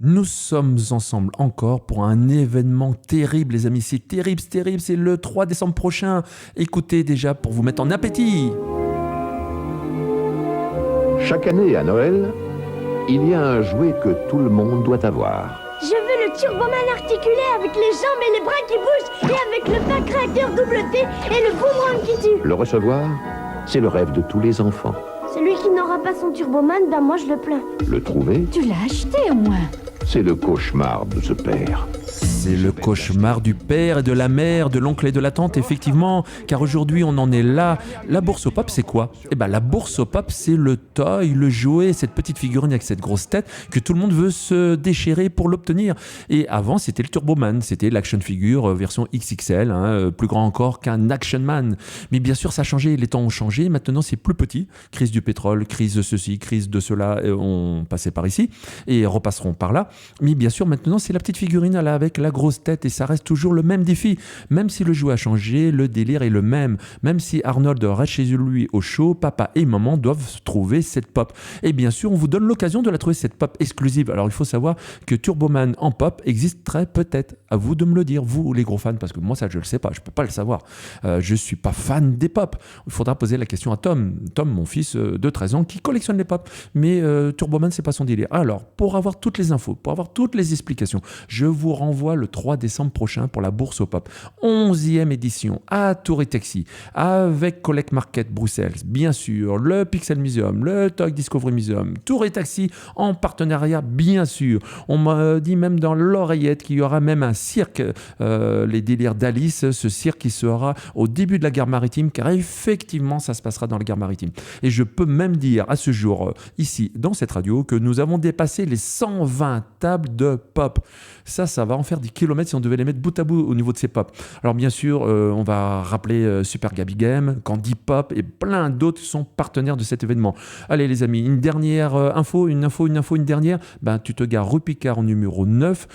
Nous sommes ensemble encore pour un événement terrible, les amis. C'est terrible, c'est terrible. C'est le 3 décembre prochain. Écoutez déjà pour vous mettre en appétit. Chaque année à Noël, il y a un jouet que tout le monde doit avoir. Je veux le Turboman articulé avec les jambes et les bras qui bougent et avec le pack-cracker double T et le boomerang qui tue. Le recevoir, c'est le rêve de tous les enfants. Celui qui n'aura pas son Turboman, ben moi je le plains. Le trouver, Tu l'as acheté au moins. c'est le cauchemar de ce père. C'est le cauchemar du père et de la mère, de l'oncle et de la tante, effectivement, car aujourd'hui on en est là. La bourse au pop, c'est quoi ? Eh ben la bourse au pop, c'est le toy, le jouet, cette petite figurine avec cette grosse tête que tout le monde veut se déchirer pour l'obtenir. Et avant, c'était le Turboman, c'était l'action figure version XXL, plus grand encore qu'un Action Man. Mais bien sûr, ça a changé, les temps ont changé, maintenant c'est plus petit. Crise du pétrole, crise de ceci, crise de cela, on passait par ici et repasseront par là. Mais bien sûr, maintenant, c'est la petite figurine là, avec la grosse tête et ça reste toujours le même défi. Même si le jouet a changé, le délire est le même. Même si Arnold reste chez lui au show, papa et maman doivent trouver cette pop. Et bien sûr, on vous donne l'occasion de la trouver, cette pop exclusive. Alors, il faut savoir que Turboman en pop existerait peut-être. À vous de me le dire, vous les gros fans, parce que moi, ça, je le sais pas, je peux pas le savoir. Je suis pas fan des pop. Il faudra poser la question à Tom. Tom, mon fils de 13 ans, qui collectionne les pop. Mais Turboman, c'est pas son délire. Alors, pour avoir toutes les infos, pour avoir toutes les explications, je vous renvoie le 3 décembre prochain pour la bourse au pop. 11e édition à Tour et Taxi, avec Collect Market Bruxelles, bien sûr, le Pixel Museum, le Toy Discovery Museum, Tour et Taxi en partenariat, bien sûr. On m'a dit même dans l'oreillette qu'il y aura même un cirque, les délires d'Alice, ce cirque qui sera au début de la guerre maritime, car effectivement, ça se passera dans la guerre maritime. Et je peux même dire à ce jour, ici, dans cette radio, que nous avons dépassé les 120 tables de pop. Ça va en faire des kilomètres si on devait les mettre bout à bout au niveau de ces pop. Alors bien sûr, on va rappeler Super Gabi Game, Candy Pop et plein d'autres sont partenaires de cet événement. Allez les amis, une dernière info, une dernière. Ben, tu te gares rue Picard en numéro 9